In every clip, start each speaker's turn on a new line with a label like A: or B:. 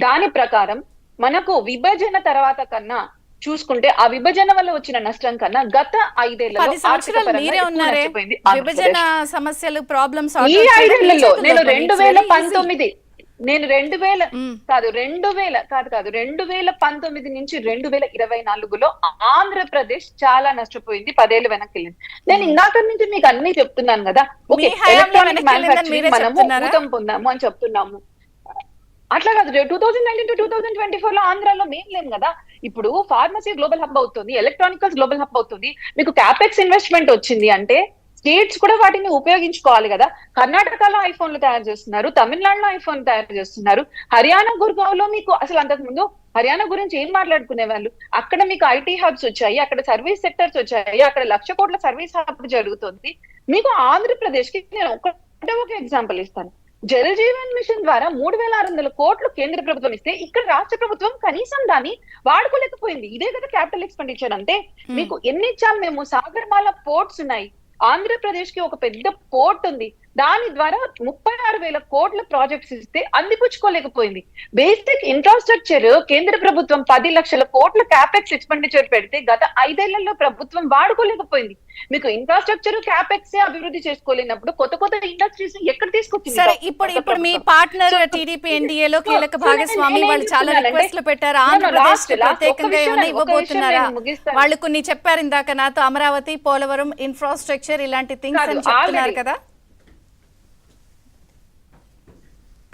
A: దాని ప్రకారం మనకు విభజన తర్వాత కన్నా చూసుకుంటే ఆ విభజన వల్ల వచ్చిన నష్టం కన్నా గత 5 ఏళ్లలో
B: 10 సంవత్సరాలు మీరే ఉన్నారే విభజన సమస్యలు ప్రాబ్లమ్స్
A: ఈ 5 ఏళ్లలో నేను 2019 నేను 2000 కాదు 2019 నుంచి 2024లో ఆంధ్రప్రదేశ్ చాలా నష్టపోయింది. 10 ఏళ్ళు వెనక్కి వెళ్ళింది. నేను ఇందాక నుంచి మీకు అన్ని చెప్తున్నాను కదా, ఓకే ఎలక్ట్రానిక్ మ్యానుఫ్యాక్చరింగ్ మనము ఊతం పొందాము అని చెప్తున్నాము. అట్లా కాదు, 2019 to 2024 లో ఆంధ్రాలో మేం లేం కదా. ఇప్పుడు ఫార్మసీ గ్లోబల్ హబ్ అవుతుంది, ఎలక్ట్రానికల్స్ గ్లోబల్ హబ్ అవుతుంది, మీకు క్యాపెక్స్ ఇన్వెస్ట్మెంట్ వచ్చింది అంటే స్టేట్స్ కూడా వాటిని ఉపయోగించుకోవాలి కదా. కర్ణాటకలో ఐఫోన్లు తయారు చేస్తున్నారు, తమిళనాడులో ఐఫోన్ తయారు చేస్తున్నారు, హర్యానా గుర్గావ్ లో మీకు అసలు అంతకు ముందు హర్యానా గురించి ఏం మాట్లాడుకునే వాళ్ళు, అక్కడ మీకు ఐటీ హబ్స్ వచ్చాయి, అక్కడ సర్వీస్ సెక్టర్స్ వచ్చాయి, అక్కడ 1,00,000 కోట్ల సర్వీస్ హబ్ జరుగుతుంది. మీకు ఆంధ్రప్రదేశ్ కి నేను ఒక ఎగ్జాంపుల్ ఇస్తాను. జల్ జీవన్ మిషన్ ద్వారా 3,600 కోట్లు కేంద్ర ప్రభుత్వం ఇస్తే ఇక్కడ రాష్ట్ర ప్రభుత్వం కనీసం దాన్ని వాడుకోలేకపోయింది. ఇదే కదా క్యాపిటల్ ఎక్స్పెండిచర్ అంటే. మీకు ఎన్ని ఇచ్చాం మేము? సాగర్మాల పోర్ట్స్ ఉన్నాయి, ఆంధ్రప్రదేశ్ కి ఒక పెద్ద పోర్ట్ ఉంది, దాని ద్వారా 36,000 కోట్ల ప్రాజెక్ట్స్ ఇస్తే అందిపుచ్చుకోలేకపోయింది. బేసిక్ ఇన్ఫ్రాస్ట్రక్చర్ కేంద్ర ప్రభుత్వం 10 లక్షల కోట్ల క్యాపెక్స్ ఎక్స్పెండిచర్ పెడితే గత 5 ఏళ్లలో ప్రభుత్వం వాడుకోలేకపోయింది. మీకు ఇన్ఫ్రాస్ట్రక్చర్ క్యాపెక్స్ అభివృద్ధి చేసుకోలేనప్పుడు కొత్త ఇండస్ట్రీస్ ఎక్కడ తీసుకొచ్చింది?
B: సరే, ఇప్పుడు మీ పార్ట్నర్ టీడీపీ ఎన్డీఏలో కీలక భాగస్వామి వాళ్ళు చాలా రిక్వెస్ట్లు పెట్టారు. ఆంధ్రప్రదేశ్ ప్రత్యేకంగా ఏమైనా ఇవ్వబోతున్నారా? వాళ్ళు కొన్ని చెప్పారు ఇందాక నాతో, అమరావతి, పోలవరం, ఇన్ఫ్రాస్ట్రక్చర్ ఇలాంటి థింగ్స్ అని చెప్తున్నారు కదా.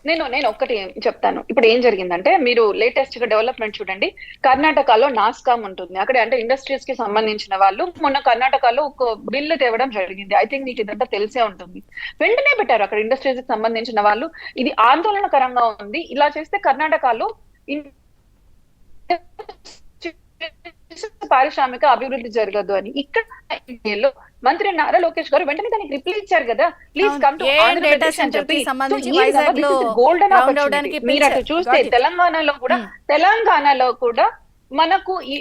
A: నేను ఒక్కటి చెప్తాను. ఇప్పుడు ఏం జరిగిందంటే, మీరు లేటెస్ట్ గా డెవలప్మెంట్ చూడండి. కర్ణాటకలో నాస్కామ్ ఉంటుంది, అక్కడ అంటే ఇండస్ట్రీస్ కి సంబంధించిన వాళ్ళు మొన్న కర్ణాటకలో ఒక బిల్లు తేవడం జరిగింది. ఐ థింక్ మీకు ఇదంతా తెలిసే ఉంటుంది. వెంటనే పెట్టారు అక్కడ ఇండస్ట్రీస్ కి సంబంధించిన వాళ్ళు, ఇది ఆందోళనకరంగా ఉంది, ఇలా చేస్తే కర్ణాటకలో పారిశ్రామిక అభివృద్ధి జరగదు అని. ఇక్కడ మంత్రి నారా లోకేష్ గారు వెంటనే దానికి రిప్లై ఇచ్చారు కదా, ప్లీజ్ కమ్ టు ఆంధ్రప్రదేశ్ అని చెప్పి. Golden opportunity. మీరు అటు చూస్తే తెలంగాణలో కూడా మనకు ఈ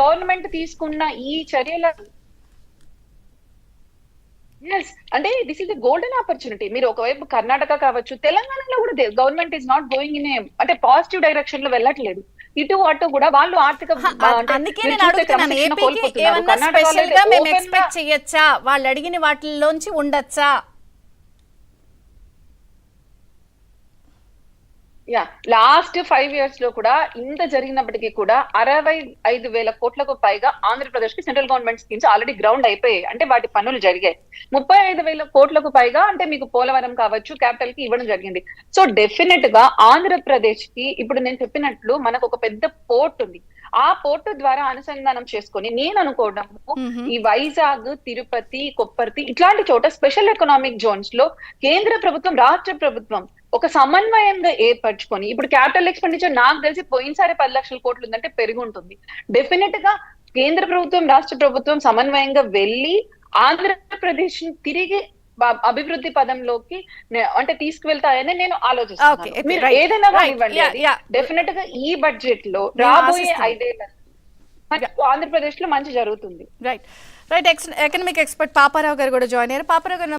A: గవర్నమెంట్ తీసుకున్న ఈ చర్యల అంటే this is the golden opportunity. మీరు ఒకవైపు కర్ణాటక కావచ్చు, తెలంగాణలో కూడా government is not going in అంటే పాజిటివ్ డైరెక్షన్ లో వెళ్ళట్లేదు. ఇటు అటు కూడా వాళ్ళు ఆర్థిక
B: వాళ్ళు అడిగిన వాటిల్లోంచి ఉండొచ్చా?
A: లాస్ట్ 5 years లో కూడా ఇంత జరిగినప్పటికీ కూడా 65,000 కోట్లకు పైగా ఆంధ్రప్రదేశ్ కి central government schemes already ground అయిపోయాయి, అంటే వాటి పనులు జరిగాయి. 35,000 కోట్లకు పైగా అంటే మీకు పోలవరం కావచ్చు, క్యాపిటల్ కి ఇవ్వడం జరిగింది. సో డెఫినెట్ గా ఆంధ్రప్రదేశ్ కి ఇప్పుడు నేను చెప్పినట్లు మనకు ఒక పెద్ద పోర్ట్ ఉంది, ఆ పోర్టు ద్వారా అనుసంధానం చేసుకొని నేను అనుకోవడము ఈ వైజాగ్, తిరుపతి, కొప్పర్తి ఇట్లాంటి చోట స్పెషల్ ఎకనామిక్ జోన్స్ లో కేంద్ర ప్రభుత్వం, రాష్ట్ర ప్రభుత్వం ఒక సమన్వయంగా ఏర్పరచుకొని, ఇప్పుడు క్యాపిటల్ ఎక్స్పెండిచర్ నాకు తెలిసి పోయినసారి 10 లక్షల కోట్లు ఉందంటే పెరిగి ఉంటుంది. డెఫినెట్ గా కేంద్ర ప్రభుత్వం, రాష్ట్ర ప్రభుత్వం సమన్వయంగా వెళ్ళి ఆంధ్రప్రదేశ్ ని తిరిగి అభివృద్ధి పదంలోకి అంటే తీసుకువెళ్తాయని నేను ఆలోచిస్తున్నాను. మీరు ఏదైనా ఇవ్వండి, డెఫినెట్ గా ఈ బడ్జెట్ లో రాబోయే 5 ఏళ్ల ఆంధ్రప్రదేశ్ లో మంచి జరుగుతుంది.
B: రైట్. ఎకనామిక్ ఎక్స్పర్ట్ పాపారావు గారు కూడా జాయిన్ అయ్యారు. పాపారావు గారు